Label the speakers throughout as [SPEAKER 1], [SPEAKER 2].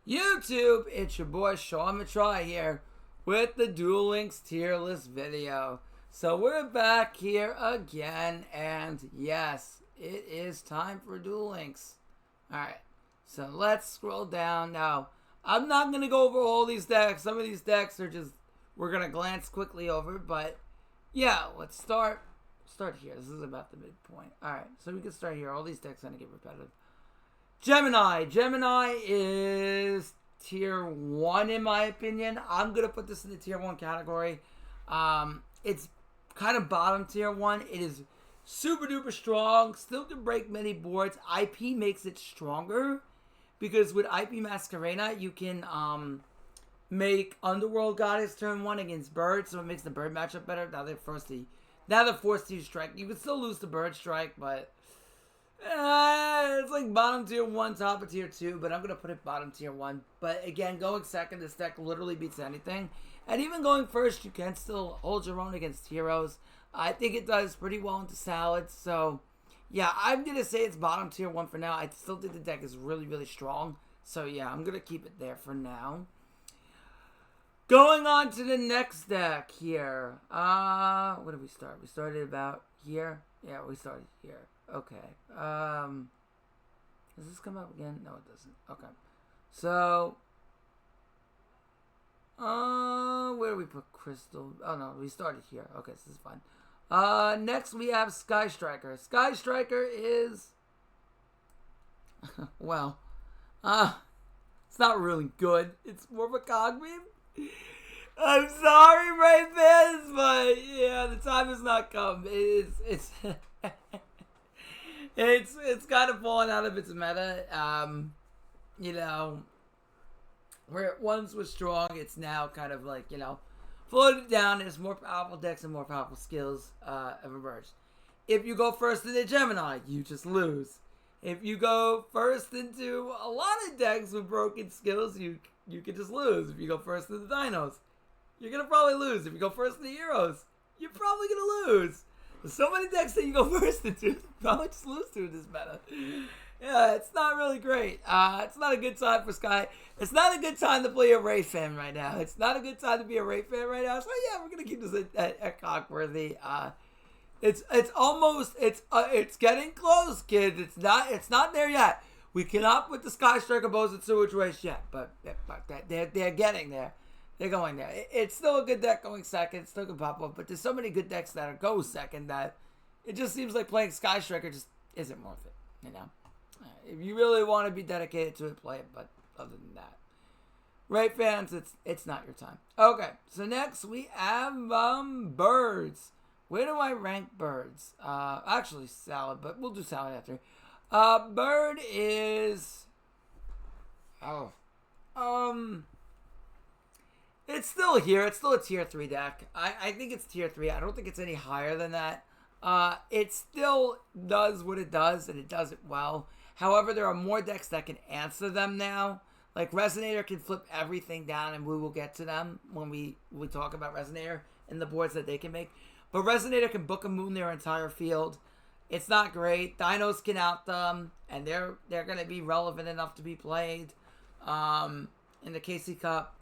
[SPEAKER 1] YouTube, it's your boy Sean Matry here with the Duel Links tier list video. So we're back here again, and yes, it is time for Duel Links. Alright, so let's scroll down. Now, I'm not going to go over all these decks. Some of these decks are just, we're going to glance quickly over, but yeah, let's start here. This is about the midpoint. Alright, so we can start here. All these decks are going to get repetitive. Gemini. Gemini is tier 1 in my opinion. I'm going to put this in the tier 1 category. It's kind of bottom tier 1. It is super duper strong. Still can break many boards. IP makes it stronger because with IP Masquerena, you can make Underworld Goddess turn 1 against Bird, so it makes the Bird matchup better. Now they're forced to use Strike. You can still lose the Bird Strike, but it's like bottom tier 1, top of tier 2, but I'm going to put it bottom tier 1. But again, going second, this deck literally beats anything. And even going first, you can still hold your own against heroes. I think it does pretty well into salads. So, yeah, I'm going to say it's bottom tier 1 for now. I still think the deck is really, really strong. So, yeah, I'm going to keep it there for now. Going on to the next deck here. What did we start? We started about here. Yeah, we started here. Okay. Does this come up again? No, it doesn't. Okay. So, where do we put Crystal? Oh, no, we started here. Okay, so this is fine. Next we have Sky Striker. Sky Striker is, well, it's not really good. It's more of a cog meme. I'm sorry, Ray fans, but yeah, the time has not come. It's it's kind of fallen out of its meta. You know, where it once was strong, it's now kind of like, you know, floated down as more powerful decks and more powerful skills have emerged. If you go first into Gemini, you just lose. If you go first into a lot of decks with broken skills, you can just lose. If you go first into the Dinos, you're going to probably lose. If you go first into Heroes, you're probably going to lose. There's so many decks that you go first into, you probably just lose to in this meta. Yeah, it's not really great. It's not a good time for Sky. It's not a good time to play a Ray fan right now. It's not a good time to be a Ray fan right now. So yeah, we're going to keep this at cockworthy. It's getting close, kids. It's not there yet. We cannot put the Sky Striker bows at sewage waste yet, but they're getting there. They're going there. It's still a good deck going second. It's still can pop up, but there's so many good decks that go second that it just seems like playing Sky Striker just isn't worth it. You know, if you really want to be dedicated to it, play it. But other than that, right, fans, it's not your time. Okay, so next we have birds. Where do I rank birds? Actually, salad, but we'll do salad after. Bird is, it's still here. It's still a tier 3 deck. I think it's tier 3. I don't think it's any higher than that. It still does what it does, and it does it well. However, there are more decks that can answer them now. Like Resonator can flip everything down, and we will get to them when we talk about Resonator and the boards that they can make. But Resonator can book a moon their entire field. It's not great. Dinos can out them, and they're going to be relevant enough to be played in the KC Cup.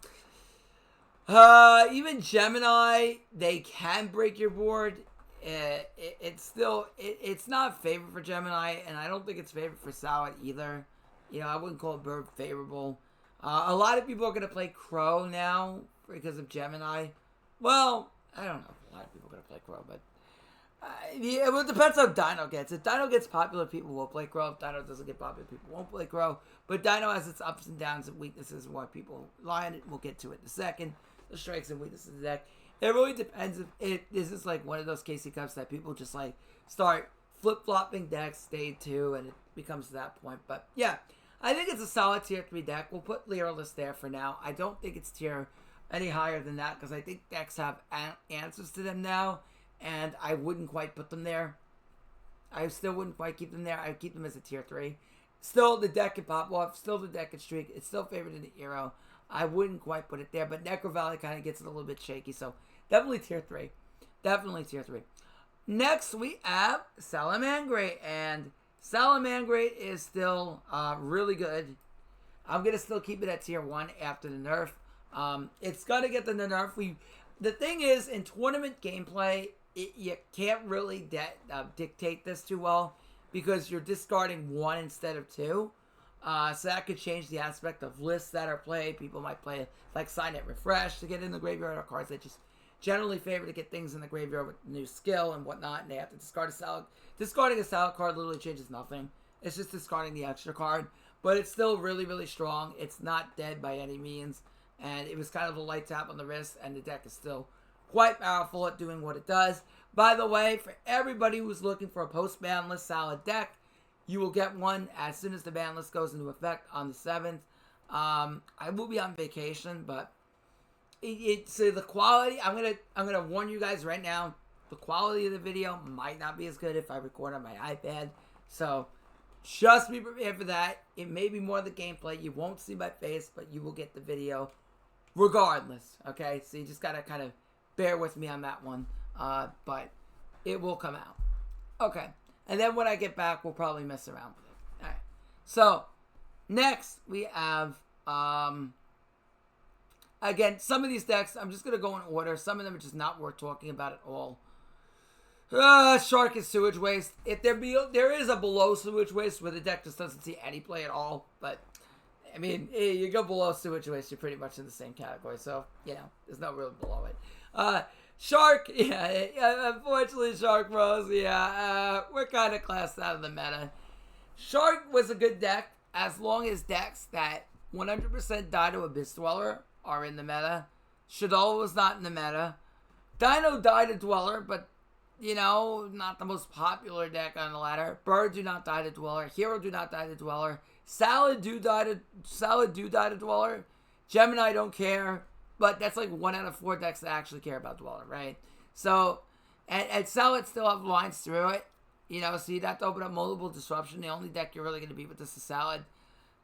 [SPEAKER 1] Even Gemini, they can break your board. It's not favored for Gemini, and I don't think it's favored for Salad either. You know, I wouldn't call Bird favorable. A lot of people are going to play Crow now because of Gemini. Well, I don't know if a lot of people are going to play Crow, but yeah, well, it depends how Dino gets. If Dino gets popular, people will play Crow. If Dino doesn't get popular, people won't play Crow. But Dino has its ups and downs and weaknesses and why people lie on it. We'll get to it in a second. The strengths and weaknesses of the deck. It really depends if this is like one of those KC Cups that people just like start flip-flopping decks day 2 and it becomes to that point. But yeah, I think it's a solid tier 3 deck. We'll put Lyralist there for now. I don't think it's tier any higher than that because I think decks have answers to them now, and I wouldn't quite put them there. I still wouldn't quite keep them there. I'd keep them as a tier 3. Still, the deck can pop off. Still, the deck can streak. It's still favored in the hero. I wouldn't quite put it there, but Necro Valley kind of gets it a little bit shaky, so definitely tier 3. Definitely tier 3. Next, we have salamangreat, and salamangreat is still really good. I'm going to still keep it at tier 1 after the nerf. It's going to get the nerf. The thing is, in tournament gameplay, you can't really dictate this too well because you're discarding 1 instead of 2. So that could change the aspect of lists that are played. People might play like Signet Refresh to get in the graveyard, or cards that just generally favor to get things in the graveyard with new skill and whatnot, and they have to discard a salad. Discarding a salad card literally changes nothing. It's just discarding the extra card. But it's still really, really strong. It's not dead by any means. And it was kind of a light tap on the wrist, and the deck is still quite powerful at doing what it does. By the way, for everybody who's looking for a post-ban list salad deck, you will get one as soon as the ban list goes into effect on the 7th. I will be on vacation, but so the quality, I'm gonna warn you guys right now, the quality of the video might not be as good if I record on my iPad. So just be prepared for that. It may be more the gameplay. You won't see my face, but you will get the video regardless. Okay, so you just gotta kind of bear with me on that one. But it will come out. Okay, and then when I get back, we'll probably mess around with it. All right. So next we have again, some of these decks, I'm just gonna go in order. Some of them are just not worth talking about at all. Shark is Sewage Waste. If there is a below Sewage Waste where the deck just doesn't see any play at all, but I mean, you go below Sewage Waste, you're pretty much in the same category, so you know there's no real below it. Shark, yeah, unfortunately, Shark Bros, yeah, we're kind of classed out of the meta. Shark was a good deck as long as decks that 100% die to Abyss Dweller are in the meta. Shaddoll was not in the meta. Dino died to Dweller, but you know, not the most popular deck on the ladder. Bird do not die to Dweller. Hero do not die to Dweller. Salad do die to Dweller. Gemini don't care, but that's like 1 out of 4 decks that actually care about Dweller, right? So, and Salad still have lines through it, you know, so you'd have to open up multiple disruption. The only deck you're really going to beat with this is Salad.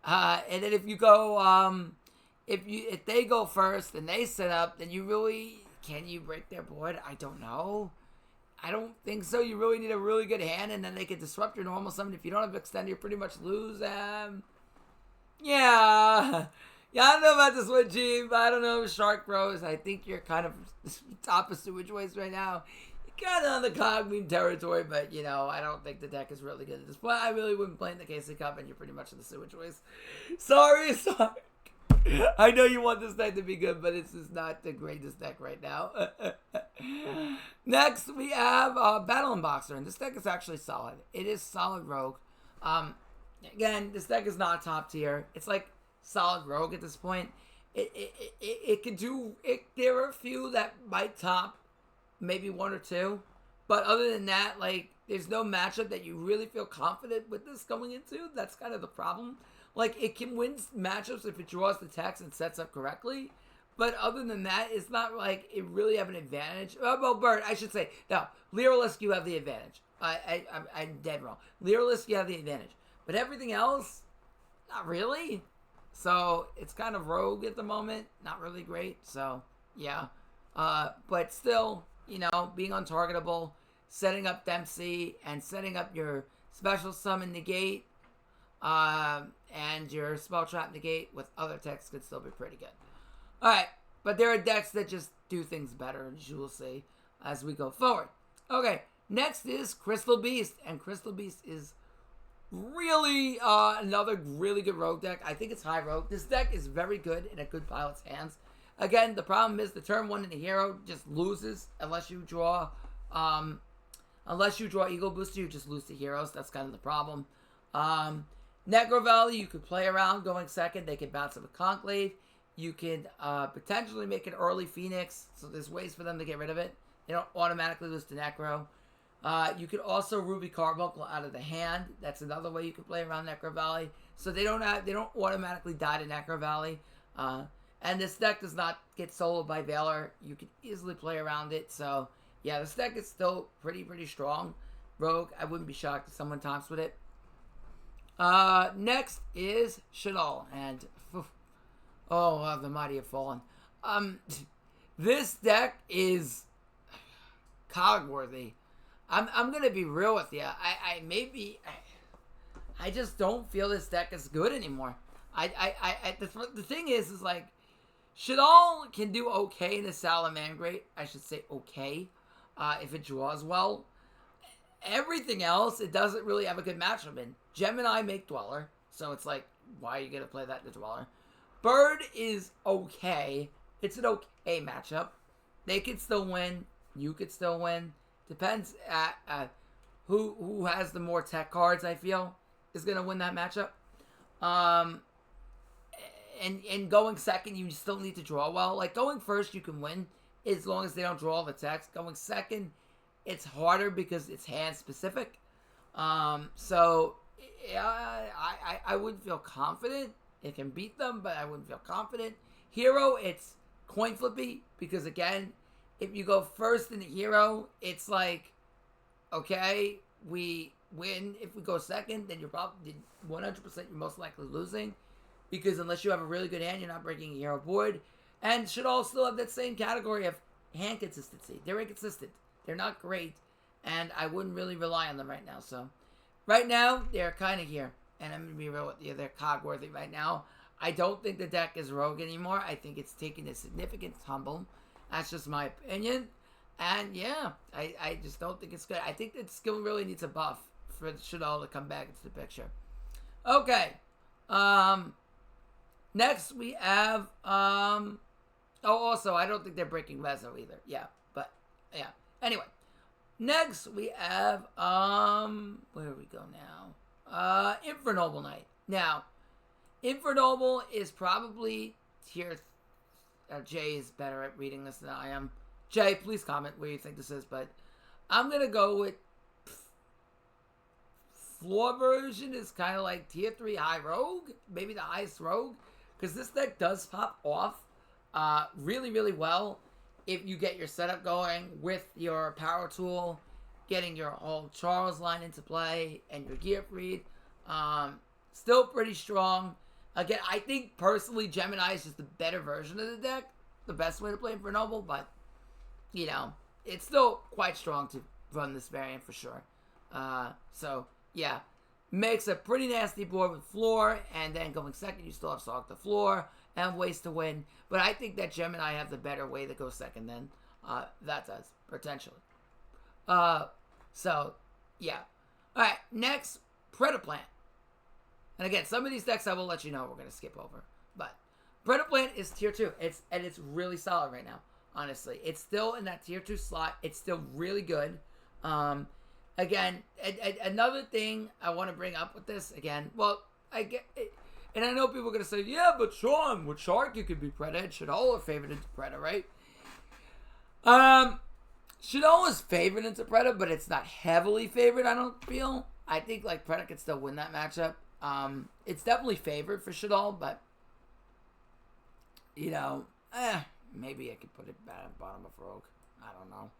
[SPEAKER 1] And then if you go, if they go first and they set up, then can you break their board? I don't know. I don't think so. You really need a really good hand, and then they can disrupt your normal summon. If you don't have extend, you pretty much lose. Yeah, I don't know about this one, G, but I don't know, Shark Bros. I think you're kind of top of Sewage Waste right now. You're kind of on the Cogbeam territory, but, you know, I don't think the deck is really good at this point. I really wouldn't play in the KC Cup, and you're pretty much in the Sewage Waste. Sorry. I know you want this deck to be good, but this is not the greatest deck right now. Next, we have Battle Unboxer, and this deck is actually solid. It is solid rogue. Again, this deck is not top tier. It's like solid rogue at this point. It could do it. There are a few that might top maybe 1 or 2, but other than that, like, there's no matchup that you really feel confident with this going into. That's kind of the problem. Like, it can win matchups if it draws the text and sets up correctly. But other than that, it's not like it really have an advantage. Well, Bird, I should say. No, Lyrilisc, you have the advantage. I'm dead wrong. Lyrilisc, you have the advantage. But everything else, not really. So, it's kind of rogue at the moment. Not really great. So, yeah. But still, you know, being untargetable, setting up Dempsey, and setting up your special summon negate, and your spell trap negate with other decks could still be pretty good. Alright, but there are decks that just do things better, as you will see as we go forward. Okay, next is Crystal Beast, and Crystal Beast is really another really good rogue deck. I think it's high rogue. This deck is very good in a good pilot's hands. Again, the problem is the turn 1 in the hero just loses unless you draw Eagle Booster, you just lose the heroes. That's kind of the problem. Necro Valley, you could play around going second. They can bounce up a Conclave. You can potentially make an early Phoenix, so there's ways for them to get rid of it. They don't automatically lose to Necro. You could also Ruby Carbuncle out of the hand. That's another way you could play around Necro Valley. So they don't automatically die to Necro Valley. And this deck does not get soloed by Valor. You can easily play around it. So yeah, this deck is still pretty strong. Rogue, I wouldn't be shocked if someone tops with it. Next is Shaddoll, and the mighty have fallen. This deck is cog worthy. I'm gonna be real with you. I just don't feel this deck is good anymore. The thing is like, Shadal can do okay in a salamangreat. I should say okay, if it draws well. Everything else, it doesn't really have a good matchup in. Gemini make Dweller, so it's like, why are you going to play that in the Dweller? Bird is okay. It's an okay matchup. They could still win. You could still win. Depends who has the more tech cards, I feel, is going to win that matchup. And going second, you still need to draw well. Like, going first, you can win as long as they don't draw all the text. Going second, it's harder because it's hand specific. So I wouldn't feel confident. It can beat them, but I wouldn't feel confident. Hero, it's coin flippy because, again, if you go first in the hero, it's like, okay, we win. If we go second, then you're probably 100% you're most likely losing, because unless you have a really good hand, you're not breaking a hero board. And should all still have that same category of hand consistency. They're inconsistent. They're not great, and I wouldn't really rely on them right now. So right now, they're kind of here, and I'm going to be real with you. They're cog-worthy right now. I don't think the deck is rogue anymore. I think it's taken a significant tumble. That's just my opinion. And yeah, I just don't think it's good. I think that skill really needs a buff for Shadal to come back into the picture. Okay. Next we have, also, I don't think they're breaking Reso either. Yeah, but, yeah. Anyway, next we have, where do we go now? Infernoble Knight. Now, Infernoble is probably tier, Jay is better at reading this than I am. Jay, please comment where you think this is, but I'm going to go with floor version is kind of like tier 3 high rogue, maybe the highest rogue, because this deck does pop off really, really well if you get your setup going with your power tool, getting your whole Charles line into play, and your gear read. Still pretty strong. Again, I think personally Gemini is just the better version of the deck, the best way to play Infernoble, but you know, it's still quite strong to run this variant for sure. So, yeah. Makes a pretty nasty board with floor, and then going second, you still have Sog the floor and ways to win. But I think that Gemini have the better way to go second than that does, potentially. So, yeah. Alright, next, Predaplant. And again, some of these decks I will let you know we're going to skip over. But Predaplant is tier 2. It's really solid right now. Honestly, it's still in that tier 2 slot. It's still really good. Again, another thing I want to bring up with this, again, well, I get it, and I know people are going to say, yeah, but Sean, with Shark, you could be Preda. Shadol are favored into Preda, right? Shadol is favored into Preda, but it's not heavily favored, I don't feel. I think, like, Preda could still win that matchup. It's definitely favored for Shadol, but, you know, maybe I could put it at the bottom of Rogue. I don't know.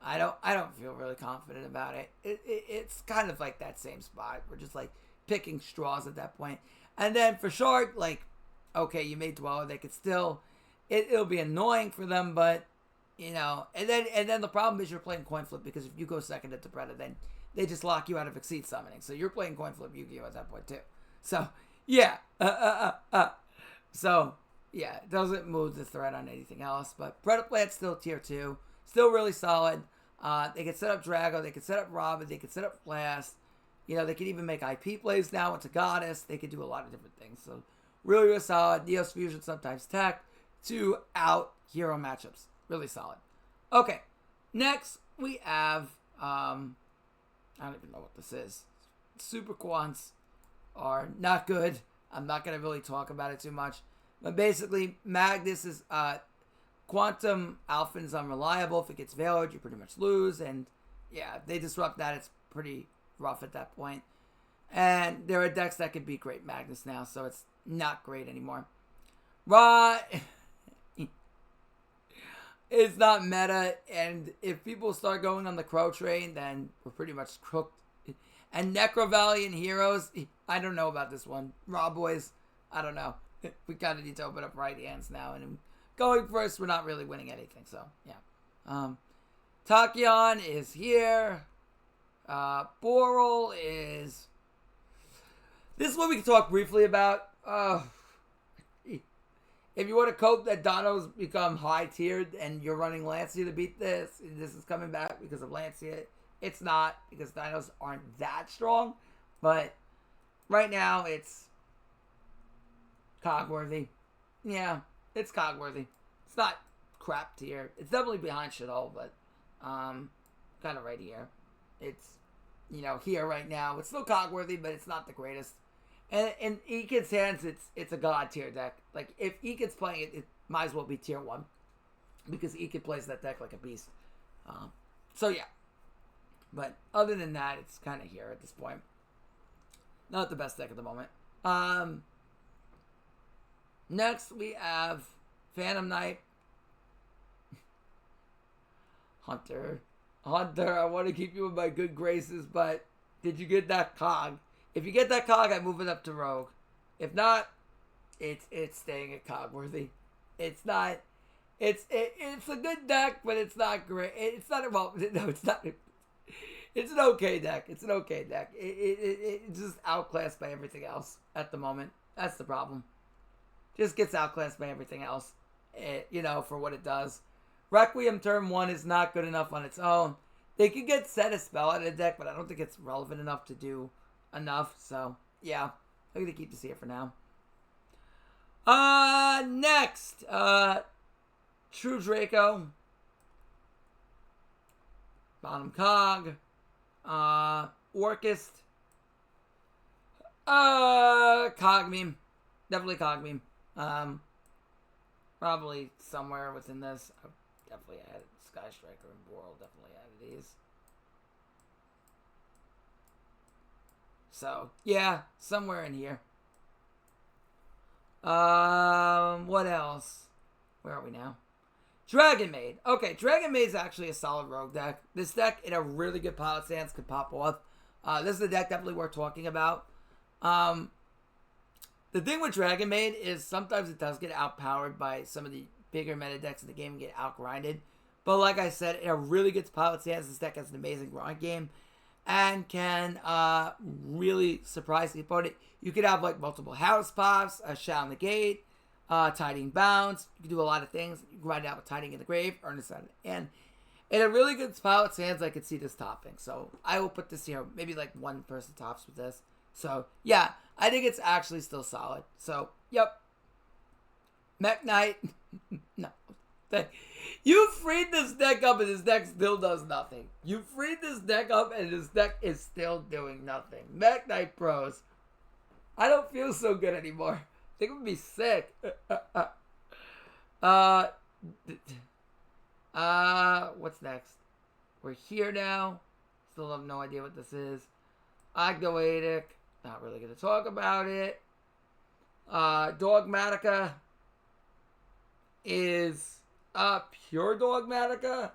[SPEAKER 1] I don't feel really confident about it. It's kind of like that same spot. We're just like picking straws at that point. And then for Shark, like, okay, you made Dweller. They could still, it'll be annoying for them, but you know. And then the problem is you're playing coin flip, because if you go second at the Preda, then they just lock you out of Exceed summoning. So you're playing coin flip Yu-Gi-Oh at that point too. So yeah. So yeah, it doesn't move the threat on anything else. But Predaplant's still tier 2. Still really solid. They can set up Drago. They can set up Robin. They can set up Blast. You know, they can even make IP plays now into Goddess. They can do a lot of different things. So, really, really solid. Neos Fusion, sometimes Tech. 2 out hero matchups. Really solid. Okay. Next, we have, I don't even know what this is. Super Quants are not good. I'm not going to really talk about it too much. But basically, Magnus is, Quantum Alpha's unreliable. If it gets Veiled, you pretty much lose. And yeah, if they disrupt that, it's pretty rough at that point. And there are decks that could beat Great Magnus now, so it's not great anymore. Ra is not meta, and if people start going on the Crow train, then we're pretty much cooked. And Necro Valley and Heroes, I don't know about this one. Raw Boys, I don't know. We kind of need to open up right hands now, and going first, we're not really winning anything, so, yeah. Tachyon is here. Boral is... This is what we can talk briefly about. if you want to cope that Dino's become high tiered and you're running Lancia to beat this is coming back because of Lancia. It's not, because Dinos aren't that strong, but right now it's cog-worthy. Yeah, it's cog-worthy. It's not crap tier. It's definitely behind Shadow, but kind of right here. It's, here right now. It's still cog-worthy, but it's not the greatest. And in Ekid's hands, it's a god tier deck. Like, if Ekid's playing it, it might as well be tier 1. Because Ekid plays that deck like a beast. So, yeah. But other than that, it's kind of here at this point. Not the best deck at the moment. Next, we have Phantom Knight. Hunter, I want to keep you in my good graces, but did you get that cog? If you get that cog, I move it up to Rogue. If not, it's staying at cog-worthy. It's not. It's a good deck, but it's not great. It's not it's not. It's an okay deck. It's an okay deck. It's just outclassed by everything else at the moment. That's the problem. Just gets outclassed by everything else. For what it does. Requiem turn 1 is not good enough on its own. They could get set a spell out of the deck, but I don't think it's relevant enough to do enough. So, yeah. I'm going to keep this here for now. Next. True Draco. Bottom Cog. Orchist. Cog meme. Definitely Cog meme. Probably somewhere within this. I definitely added Sky Striker and Boral. Definitely added these. So, yeah, somewhere in here. What else? Where are we now? Dragon Maid. Okay, Dragon Maid is actually a solid rogue deck. This deck, in a really good pilot stance, could pop off. This is a deck definitely worth talking about. The thing with Dragon Maid is sometimes it does get outpowered by some of the bigger meta decks in the game and get outgrinded. But like I said, in a really good pilot stance, this deck has an amazing grind game and can really surprise the opponent. You could have like multiple house pops, a Shot in the Gate, Tiding Bounce. You can do a lot of things. You can grind out with Tiding in the Grave, earn a set. And in a really good pilot stance, I could see this topping. So I will put this here. Maybe like one person tops with this. So yeah, I think it's actually still solid. So, yep. Mech Knight. No. You freed this deck up and this deck still does nothing. You freed this deck up and this deck is still doing nothing. Mech Knight Pros. I don't feel so good anymore. I think it would be sick. What's next? We're here now. Still have no idea what this is. Ogdoadic. Not really going to talk about it. Dogmatica is pure Dogmatica.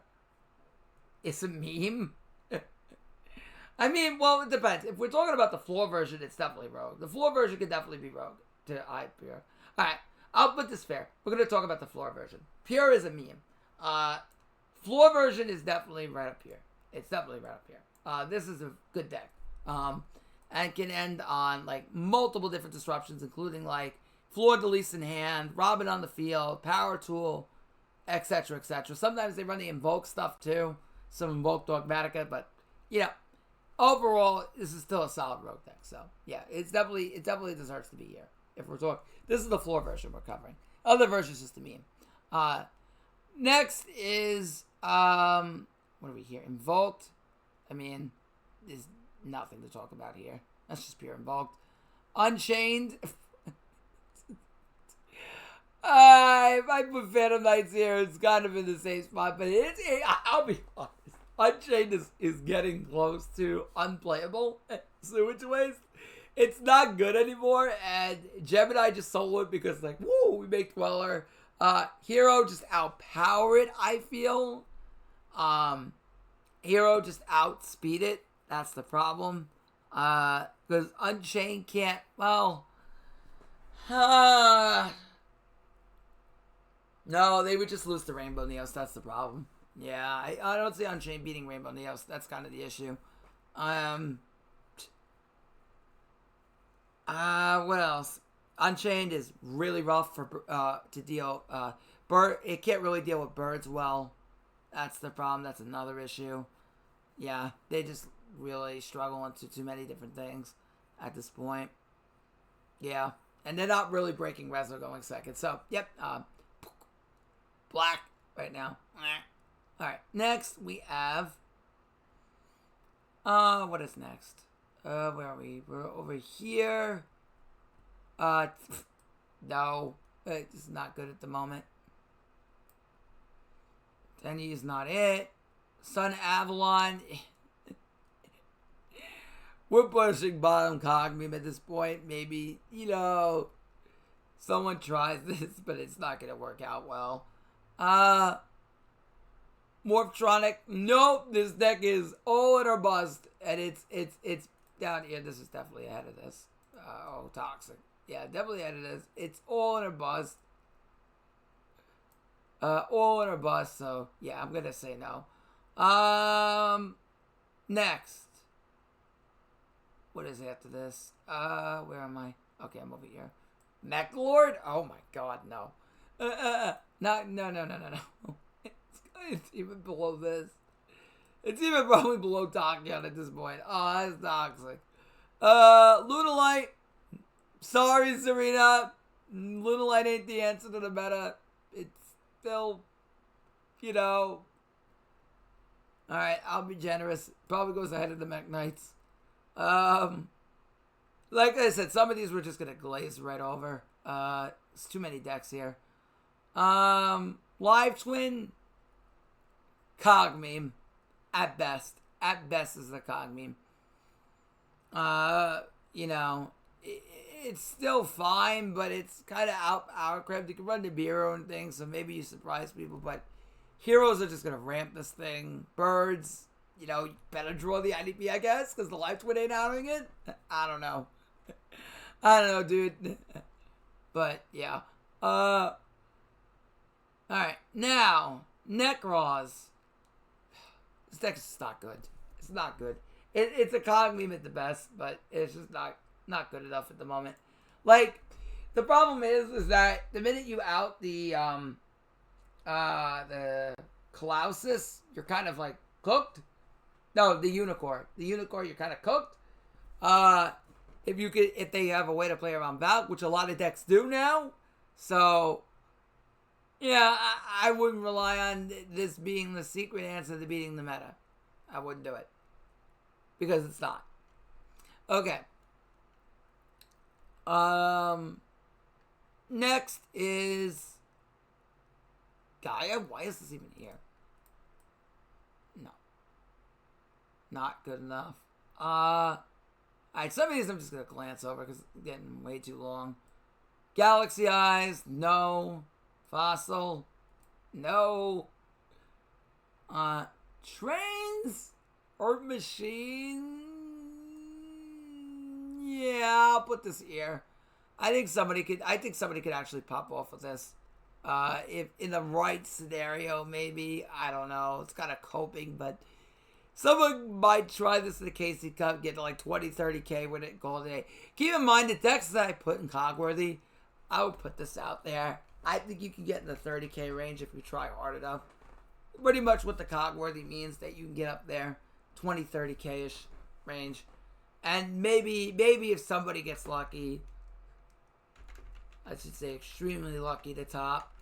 [SPEAKER 1] It's a meme. I mean, well, it depends. If we're talking about the floor version, it's definitely rogue. The floor version could definitely be rogue to pure. Alright, I'll put this fair. We're going to talk about the floor version. Pure is a meme. Floor version is definitely right up here. It's definitely right up here. This is a good deck. And can end on like multiple different disruptions, including like floor deletes in hand, Robin on the field, power tool, etc., etc. Sometimes they run the invoke stuff too, some invoke Dogmatica, but overall this is still a solid rogue deck. So yeah, it definitely deserves to be here. If we're talking, this is the floor version we're covering. Other versions just a meme. Next is what are we here? Invoked. I mean, is nothing to talk about here. That's just pure invoked. Unchained. If I put Phantom Knights here, it's kind of in the same spot, but I'll be honest. Unchained is getting close to unplayable. Sewage Waste. It's not good anymore, and Gemini just sold it because like, woo, we make Dweller. Hero just outpower it, I feel. Hero just outspeed it. That's the problem. Because Unchained can't, well... no, they would just lose to Rainbow Neos. That's the problem. Yeah, I don't see Unchained beating Rainbow Neos. That's kind of the issue. What else? Unchained is really rough for to deal. Bird, it can't really deal with birds well. That's the problem. That's another issue. Yeah, they just really struggle into too many different things at this point. Yeah, and they're not really breaking Reso going second. So, yep, black right now. All right, next we have. What is next? Where are we? We're over here. No, it's not good at the moment. Tenny is not it. Sun Avalon. We're pushing bottom Cogmeme at this point. Maybe, someone tries this, but it's not going to work out well. Morphtronic. Nope, this deck is all in or bust. And it's down here. This is definitely ahead of this. Toxic. Yeah, definitely ahead of this. It's all in or bust. All in or bust, so yeah, I'm gonna say no. Next. What is after this? Where am I? Okay, I'm over here. Mech Lord? Oh my god, no. No. It's even below this. It's even probably below Tachyon at this point. Oh, that's toxic. Lunalight. Sorry, Serena. Lunalight ain't the answer to the meta. It's still, Alright, I'll be generous. Probably goes ahead of the Mech Knights. Like I said, some of these we're just going to glaze right over. It's too many decks here. Live Twin. Cogmeme. At best. At best is the Cogmeme. It's still fine, but it's kind of out crap. You can run the Bureau and things, so maybe you surprise people, but heroes are just going to ramp this thing. Birds, you better draw the IDP, I guess, because the Life Twin ain't honoring it. I don't know. Dude. But, yeah. Alright, now, Necros. This deck is just not good. It's not good. It's a Cogmeme at the best, but it's just not good enough at the moment. Like, the problem is that the minute you out the Colossus, you're kind of like cooked. No, the Unicorn. The Unicorn, you're kind of cooked. If they have a way to play around Valk, which a lot of decks do now. So, yeah, I wouldn't rely on this being the secret answer to beating the meta. I wouldn't do it. Because it's not. Okay. Next is Gaia. Why is this even here? No. Not good enough. Alright, some of these I'm just going to glance over because it's getting way too long. Galaxy Eyes, no. Fossil, no. Trains or Machine? Yeah, I'll put this here. I think somebody could actually pop off with this. If in the right scenario, maybe. I don't know. It's kind of coping, but someone might try this in the KC Cup, get to like 20, 30K with it, goal today. Keep in mind the decks that I put in Cogworthy, I would put this out there. I think you can get in the 30K range if you try hard enough. Pretty much what the Cogworthy means, that you can get up there, 20, 30K-ish range. And maybe if somebody gets lucky, I should say extremely lucky to top.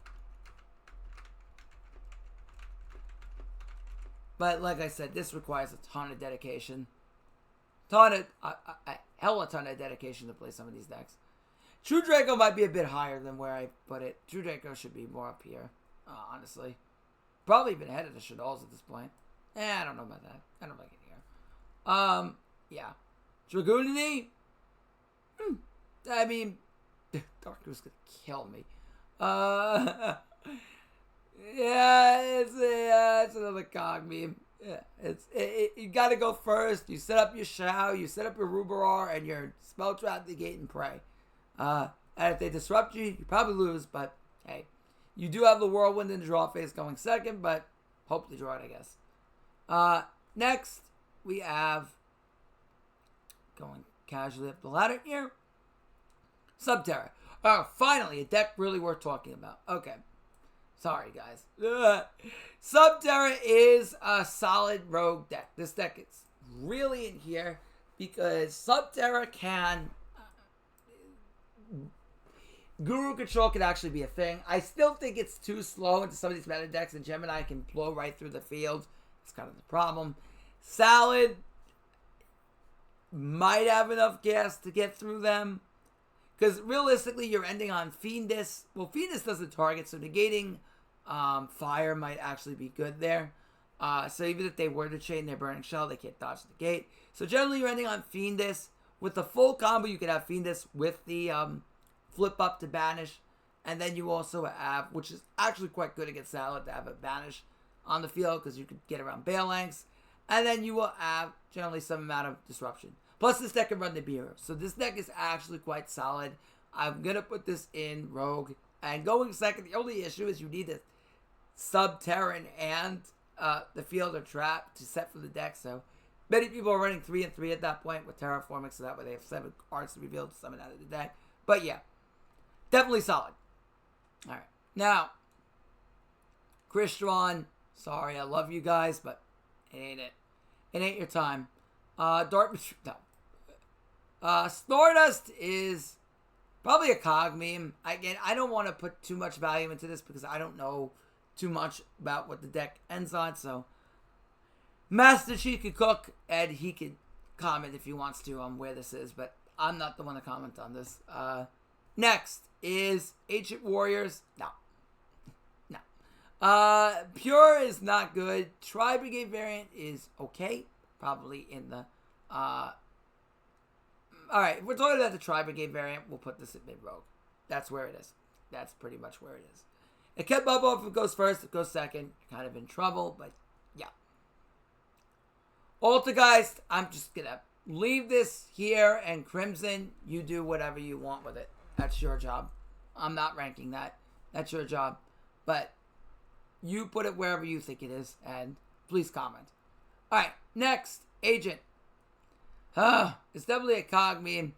[SPEAKER 1] But like I said, this requires a ton of dedication. Hell a ton of dedication to play some of these decks. True Draco might be a bit higher than where I put it. True Draco should be more up here, honestly. Probably even ahead of the Shadows at this point. I don't know about that. I don't like it here. Yeah. Dragoonini? I mean, Darker's gonna kill me. Yeah, it's another Cogmeme. Yeah, you gotta go first. You set up your Shao, you set up your Rubarar, and your Spell Trap, Negate, and Pray. And if they disrupt you, you probably lose, but hey. You do have the Whirlwind in the draw phase going second, but hope to draw it, I guess. Next, we have, going casually up the ladder here, Subterra. Oh, finally, a deck really worth talking about. Okay. Sorry, guys. Ugh. Subterra is a solid rogue deck. This deck is really in here because Subterra can... Guru Control could actually be a thing. I still think it's too slow into some of these meta decks, and Gemini can blow right through the field. It's kind of the problem. Salad might have enough gas to get through them. Because realistically, you're ending on Fiendus. Well, Fiendus doesn't target, so negating fire might actually be good there. So even if they were to chain their Burning Shell, they can't dodge the gate. So generally, you're ending on Fiendus. With the full combo, you could have Fiendus with the flip up to banish. And then you also have, which is actually quite good against Salad, to have a banish on the field because you could get around Phalanx. And then you will have generally some amount of disruption. Plus, this deck can run the Beer. So this deck is actually quite solid. I'm going to put this in Rogue. And going second, the only issue is you need a Subterran and the Field or Trap to set for the deck. So many people are running 3 and 3 at that point with Terraforming. So that way they have 7 cards to reveal to summon out of the deck. But yeah, definitely solid. All right. Now, Crystron. Sorry, I love you guys, but it ain't it. It ain't your time. Dark... No. Stardust is probably a cog meme. Again, I don't want to put too much value into this because I don't know too much about what the deck ends on. So, Master Chief could cook, and he could comment if he wants to on where this is, but I'm not the one to comment on this. Next is Ancient Warriors. No. Pure is not good. Tri-Brigade variant is okay. Probably in the... Alright, if we're talking about the Tri-Brigade variant, we'll put this at mid-rogue. That's where it is. That's pretty much where it is. It kept bubble if it goes first, if it goes second. Kind of in trouble, but yeah. Altergeist, I'm just going to leave this here, and Crimson, you do whatever you want with it. That's your job. I'm not ranking that. That's your job. But you put it wherever you think it is, and please comment. Alright, next, Agent. It's definitely a cog meme.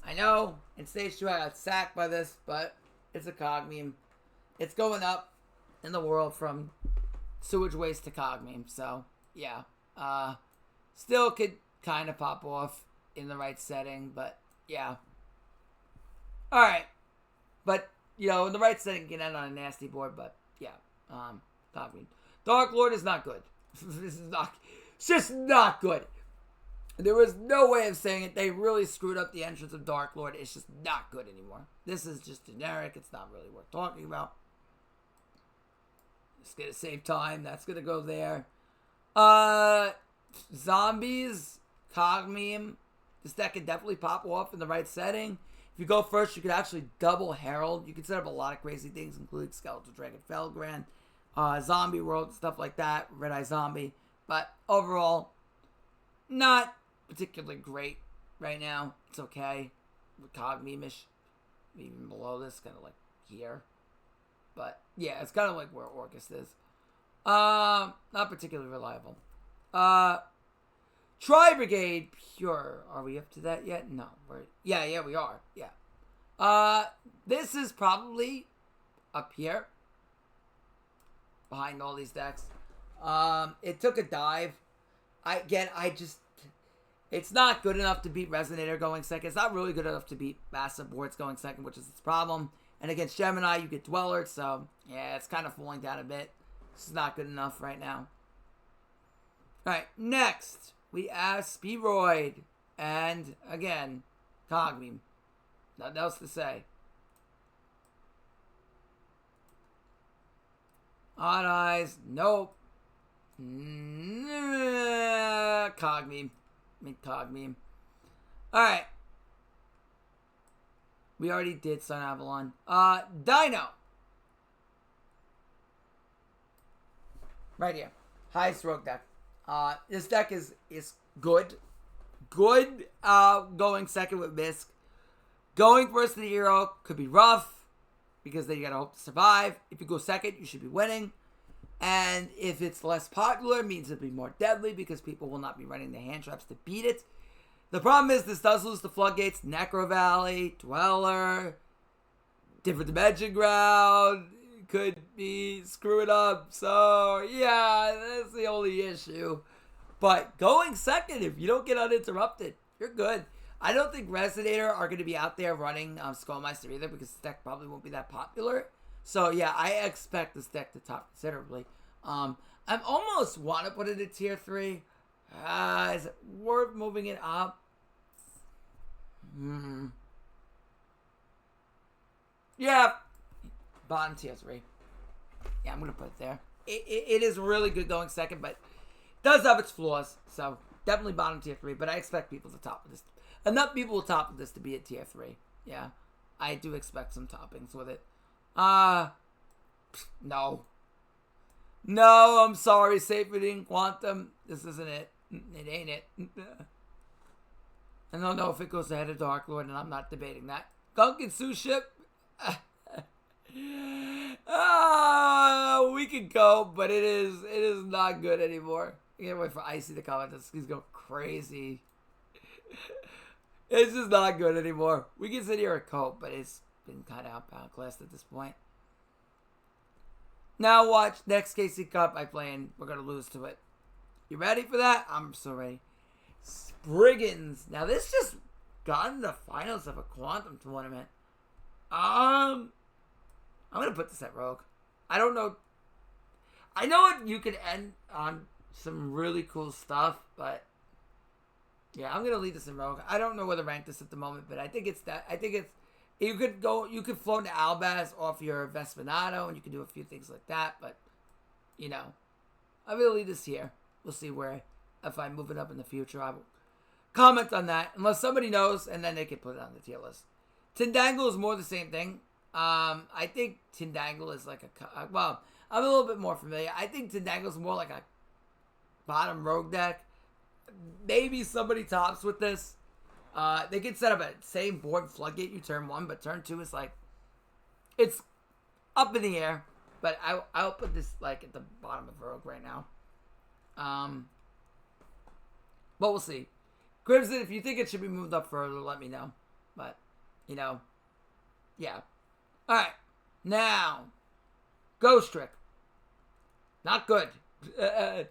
[SPEAKER 1] I know, in Stage 2 I got sacked by this, but it's a cog meme. It's going up in the world from sewage waste to cog meme, so, yeah. Still could kind of pop off in the right setting, but, yeah. Alright. But, you know, in the right setting, you can end on a nasty board, but, yeah. Cog meme. Dark Lord is not good. This is not... It's just not good. There was no way of saying it. They really screwed up the entrance of Dark Lord. It's just not good anymore. This is just generic. It's not really worth talking about. It's going to save time. That's going to go there. Zombies. Cog meme. This deck can definitely pop off in the right setting. If you go first, you could actually double Herald. You can set up a lot of crazy things, including Skeletal Dragon Felgrand, Zombie World, stuff like that. Red Eye Zombie. But overall, not particularly great right now. It's okay. Cog meme-ish. Even below this, kind of like here. But yeah, it's kind of like where Orcus is. Not particularly reliable. Tri-Brigade Pure. Are we up to that yet? No. Yeah, we are. Yeah. This is probably up here. Behind all these decks. It took a dive. It's not good enough to beat Resonator going second. It's not really good enough to beat Massive Boards going second, which is its problem. And against Gemini, you get Dweller, so yeah, it's kind of falling down a bit. This is not good enough right now. Alright, next, we have Spearoid. And, again, Cog meme. Nothing else to say. Odd Eyes, nope. Cog meme. Cog meme. Alright. We already did Sun Avalon. Dino. Right here. Highest rogue deck. This deck is good. Good going second with Misk. Going first to the hero could be rough, because then you gotta hope to survive. If you go second, you should be winning. And if it's less popular, it means it'll be more deadly, because people will not be running the hand traps to beat it. The problem is this does lose the floodgates. Necro Valley, Dweller, different dimension ground could be screwing up. So, yeah, that's the only issue. But going second, if you don't get uninterrupted, you're good. I don't think Resonator are going to be out there running Skullmeister either because this deck probably won't be that popular. So, yeah, I expect this deck to top considerably. I almost want to put it in tier 3. Is it worth moving it up? Yeah, bottom tier 3. Yeah, I'm going to put it there. It is really good going second, but it does have its flaws. So, definitely bottom tier 3, but I expect people to top this. Enough people will top this to be at tier 3. Yeah, I do expect some toppings with it. No. No, I'm sorry, Safety in Quantum. This isn't it. It ain't it. I don't know if it goes ahead of Dark Lord, and I'm not debating that. Gunkin Sue ship. We could go, but it is not good anymore. I can't wait for Icy to comment. He's going crazy. It's just not good anymore. We can sit here and cope, but it's been kind of outclassed at this point. Now watch next KC Cup I play, and we're gonna lose to it. You ready for that? I'm so ready. Spriggans. Now this just got in the finals of a Quantum tournament. I'm gonna put this at Rogue. I don't know. I know you could end on some really cool stuff, but yeah, I'm gonna leave this in Rogue. I don't know where to rank this at the moment, but I think it's that. I think it's you could float into Albaz off your Vespinato, and you can do a few things like that. But you know, I'm gonna leave this here. We'll see where if I move it up in the future. I will comment on that unless somebody knows, and then they can put it on the tier list. Tindangle is more the same thing. I think Tindangle is like well, I'm a little bit more familiar. I think Tindangle is more like a bottom Rogue deck. Maybe somebody tops with this. They could set up a same board floodgate you turn 1, but turn 2 is like it's up in the air. But I'll put this like at the bottom of Rogue right now. But we'll see. Crimson, if you think it should be moved up further, let me know. But you know, yeah. All right, now Ghost Trick. Not good.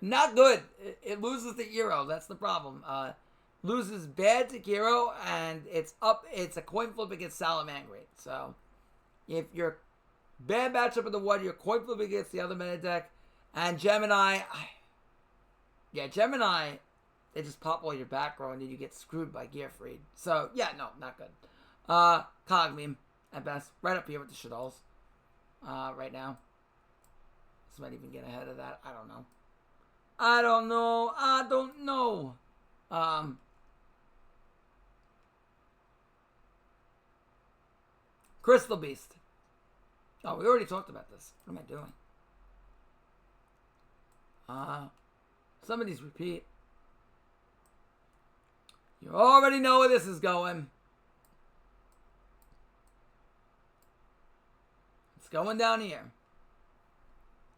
[SPEAKER 1] Not good. It loses to Hero. That's the problem. Loses bad to Hero, and it's up. It's a coin flip against salamangreat. So, if you're bad matchup in the one, you're coin flip against the other meta deck. And Gemini, yeah, Gemini, they just pop all your back row, and then you get screwed by Gearfried. So, yeah, no, not good. Cog meme at best, right up here with the Shadows. Right now. This might even get ahead of that. I don't know. I don't know. Crystal Beast. Oh, we already talked about this. What am I doing? Some of these repeat. You already know where this is going. It's going down here.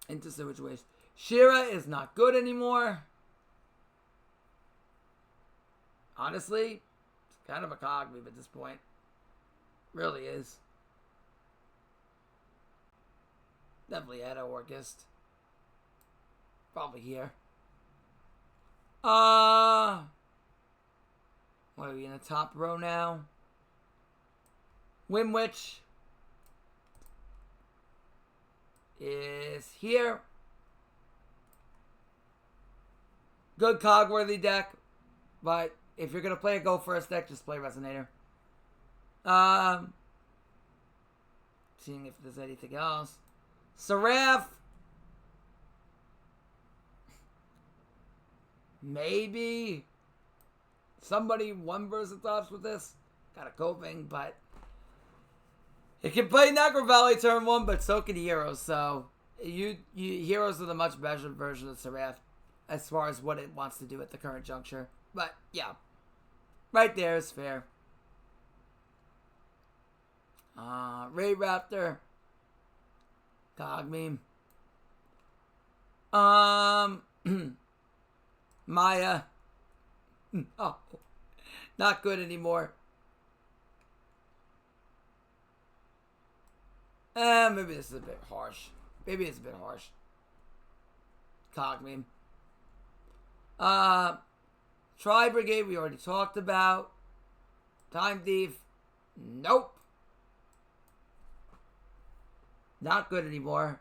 [SPEAKER 1] Into sewage waste. Shira is not good anymore. Honestly, it's kind of a cog move at this point. Really is. Definitely had a Orchist. Probably here. What are we in the top row now? Wimwitch is here. Good cog-worthy deck, but if you're gonna play a go first deck, just play Resonator. Seeing if there's anything else. Seraph. Maybe somebody one versatops with this. Got a coping, but it can play Necro Valley turn 1, but so can Heroes. So Heroes are the much better version of Seraph as far as what it wants to do at the current juncture. But yeah, right there is fair. Ray Raptor. Cog meme. Maya. Oh, not good anymore. Maybe this is a bit harsh. Maybe it's a bit harsh. Cog meme. Tri Brigade, we already talked about. Time Thief. Nope. Not good anymore.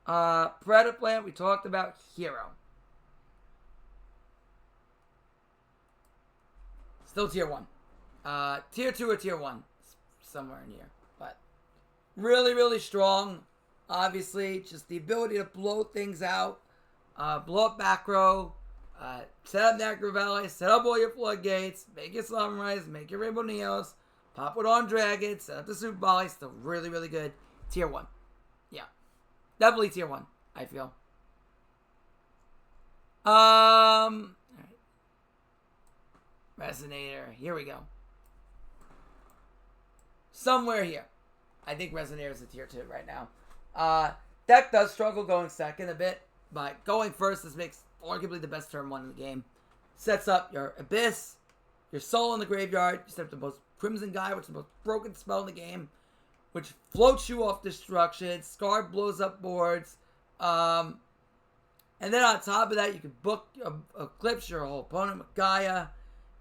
[SPEAKER 1] Predator Plant, we talked about. Hero. Still tier 1. Tier 2 or tier 1. Somewhere in here. But really, really strong. Obviously, just the ability to blow things out. Blow up back row. Set up Necro Valley. Set up all your floodgates. Make your Sunrise. Make your Rainbow Neos. Pop it on Dragon. Set up the Super Volley. Still really, really good. Tier 1. Yeah. Definitely tier 1, I feel. Alright. Resonator. Here we go. Somewhere here. I think Resonator is a tier 2 right now. Deck does struggle going second a bit, but going first, this makes arguably the best turn 1 in the game. Sets up your Abyss, your Soul in the Graveyard. You set up the most Crimson Guy, which is the most broken spell in the game, which floats you off destruction. Scarred blows up boards. And then on top of that, you can book Eclipse your whole opponent with Gaia.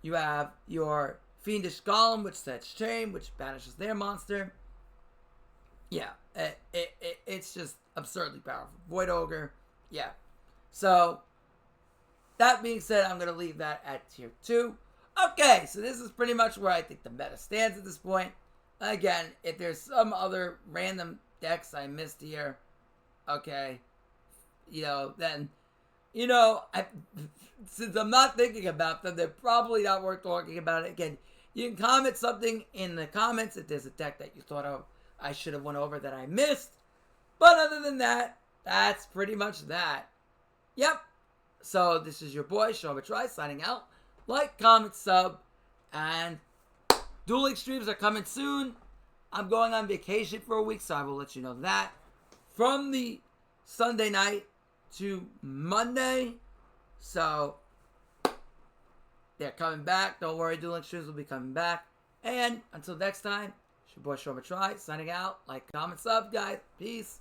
[SPEAKER 1] You have your Fiendish Golem, which sets Chain, which banishes their monster. Yeah, it's just absurdly powerful. Void Ogre, yeah. So, that being said, I'm going to leave that at tier 2. Okay, so this is pretty much where I think the meta stands at this point. Again, if there's some other random decks I missed here, okay, then, since I'm not thinking about them, they're probably not worth talking about. Again, you can comment something in the comments if there's a deck that you thought of I should have went over that I missed. But other than that, that's pretty much that. Yep. So this is your boy, Sean Try, signing out. Like, comment, sub, and Duel Links streams are coming soon. I'm going on vacation for a week, so I will let you know that. From the Sunday night to Monday. So, they're coming back. Don't worry, Duel Links streams will be coming back. And until next time, it's your boy, Sean Try, signing out. Like, comment, sub, guys. Peace.